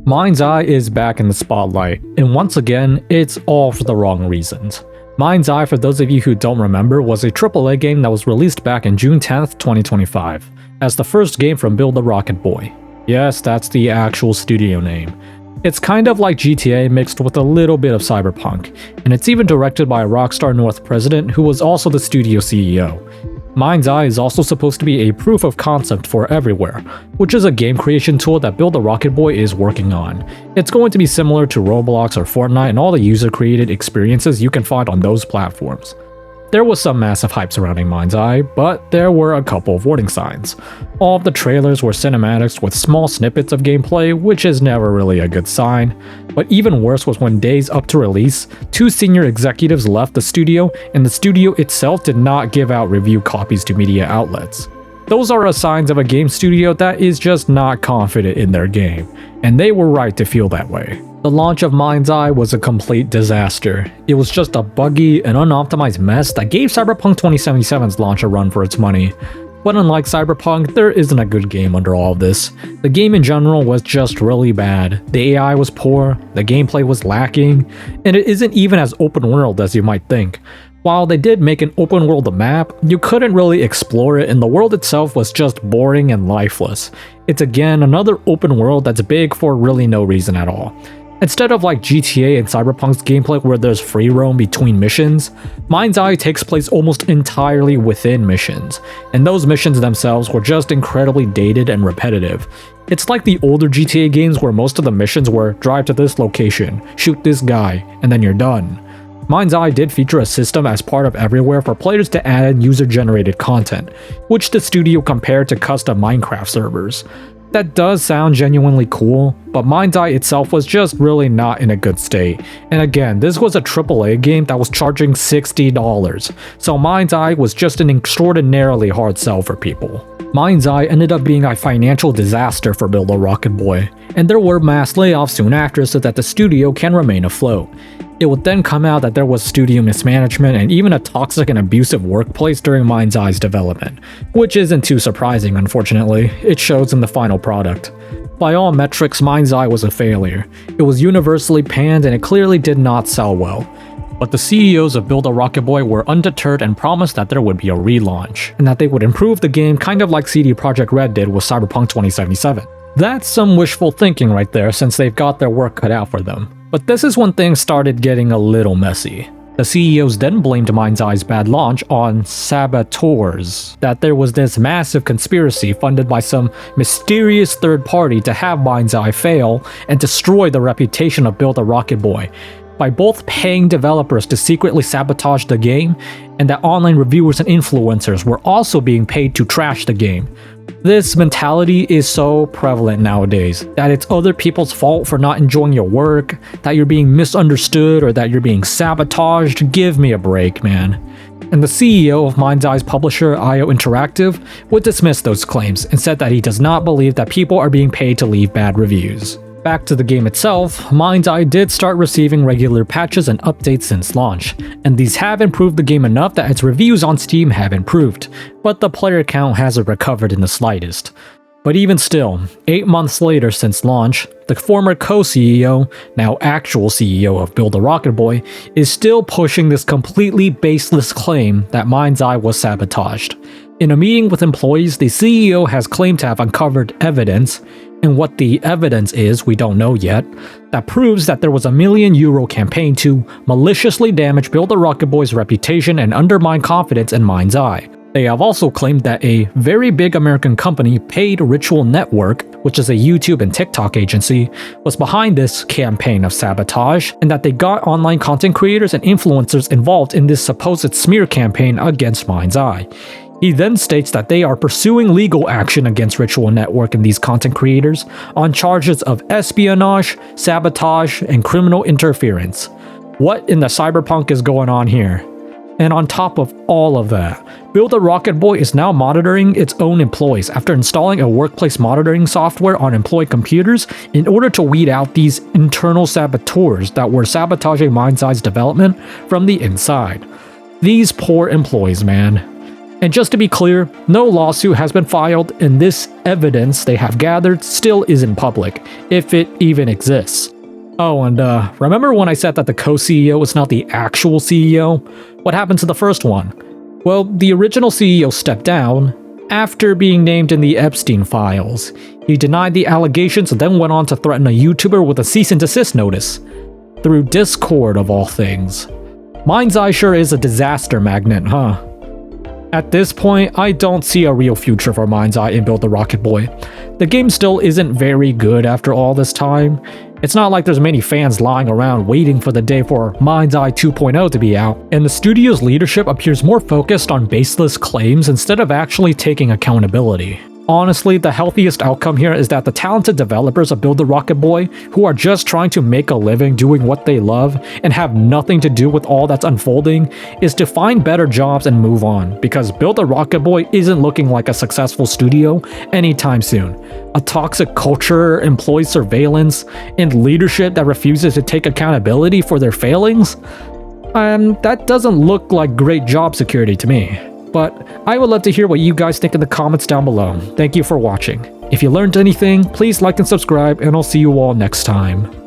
MindsEye is back in the spotlight, and once again, it's all for the wrong reasons. MindsEye, for those of you who don't remember, was a AAA game that was released back in June 10th, 2025, as the first game from Build the Rocket Boy. Yes, that's the actual studio name. It's kind of like GTA mixed with a little bit of cyberpunk, and it's even directed by a Rockstar North president who was also the studio CEO. MindsEye is also supposed to be a proof of concept for Everywhere, which is a game creation tool that Build the Rocket Boy is working on. It's going to be similar to Roblox or Fortnite and all the user-created experiences you can find on those platforms. There was some massive hype surrounding MindsEye, but there were a couple of warning signs. All of the trailers were cinematics with small snippets of gameplay, which is never really a good sign. But even worse was when days up to release, 2 senior executives left the studio, and the studio itself did not give out review copies to media outlets. Those are signs of a game studio that is just not confident in their game, and they were right to feel that way. The launch of MindsEye was a complete disaster. It was just a buggy and unoptimized mess that gave Cyberpunk 2077's launch a run for its money. But unlike Cyberpunk, there isn't a good game under all of this. The game in general was just really bad. The AI was poor, the gameplay was lacking, and it isn't even as open world as you might think. While they did make an open world map, you couldn't really explore it and the world itself was just boring and lifeless. It's again another open world that's big for really no reason at all. Instead of like GTA and Cyberpunk's gameplay where there's free roam between missions, MindsEye takes place almost entirely within missions, and those missions themselves were just incredibly dated and repetitive. It's like the older GTA games where most of the missions were drive to this location, shoot this guy, and then you're done. MindsEye did feature a system as part of Everywhere for players to add in user-generated content, which the studio compared to custom Minecraft servers. That does sound genuinely cool, but MindsEye itself was just really not in a good state. And again, this was a AAA game that was charging $60, so MindsEye was just an extraordinarily hard sell for people. MindsEye ended up being a financial disaster for Build the Rocket Boy, and there were mass layoffs soon after so that the studio can remain afloat. It would then come out that there was studio mismanagement and even a toxic and abusive workplace during MindsEye's development, which isn't too surprising unfortunately, it shows in the final product. By all metrics, MindsEye was a failure. It was universally panned and it clearly did not sell well. But the CEOs of Build a Rocket Boy were undeterred and promised that there would be a relaunch, and that they would improve the game kind of like CD Projekt Red did with Cyberpunk 2077. That's some wishful thinking right there since they've got their work cut out for them. But this is when things started getting a little messy. The CEOs then blamed MindsEye's bad launch on saboteurs, that there was this massive conspiracy funded by some mysterious third party to have MindsEye fail and destroy the reputation of Build a Rocket Boy, by both paying developers to secretly sabotage the game, and that online reviewers and influencers were also being paid to trash the game. This mentality is so prevalent nowadays, that it's other people's fault for not enjoying your work, that you're being misunderstood, or that you're being sabotaged. Give me a break, man. And the CEO of MindsEye's publisher, IO Interactive, would dismiss those claims and said that he does not believe that people are being paid to leave bad reviews. Back to the game itself, MindsEye did start receiving regular patches and updates since launch, and these have improved the game enough that its reviews on Steam have improved, but the player count hasn't recovered in the slightest. But even still, 8 months later since launch, the former co-CEO, now actual CEO of Build a Rocket Boy, is still pushing this completely baseless claim that MindsEye was sabotaged. In a meeting with employees, the CEO has claimed to have uncovered evidence, and what the evidence is, we don't know yet, that proves that there was a €1 million campaign to maliciously damage Build a Rocket Boy's reputation and undermine confidence in MindsEye. They have also claimed that a very big American company, Paid Ritual Network, which is a YouTube and TikTok agency, was behind this campaign of sabotage, and that they got online content creators and influencers involved in this supposed smear campaign against MindsEye. He then states that they are pursuing legal action against Ritual Network and these content creators on charges of espionage, sabotage, and criminal interference. What in the cyberpunk is going on here? And on top of all of that, Build a Rocket Boy is now monitoring its own employees after installing a workplace monitoring software on employee computers in order to weed out these internal saboteurs that were sabotaging MindsEye's development from the inside. These poor employees, man. And just to be clear, no lawsuit has been filed, and this evidence they have gathered still isn't public, if it even exists. Oh, and remember when I said that the co-CEO is not the actual CEO? What happened to the first one? Well, the original CEO stepped down after being named in the Epstein files. He denied the allegations and then went on to threaten a YouTuber with a cease and desist notice. Through Discord, of all things. MindsEye sure is a disaster magnet, huh? At this point, I don't see a real future for MindsEye in Build the Rocket Boy. The game still isn't very good after all this time. It's not like there's many fans lying around waiting for the day for MindsEye 2.0 to be out, and the studio's leadership appears more focused on baseless claims instead of actually taking accountability. Honestly, the healthiest outcome here is that the talented developers of Build the Rocket Boy, who are just trying to make a living doing what they love and have nothing to do with all that's unfolding, is to find better jobs and move on, because Build the Rocket Boy isn't looking like a successful studio anytime soon. A toxic culture, employee surveillance, and leadership that refuses to take accountability for their failings? That doesn't look like great job security to me. But I would love to hear what you guys think in the comments down below. Thank you for watching. If you learned anything, please like and subscribe, and I'll see you all next time.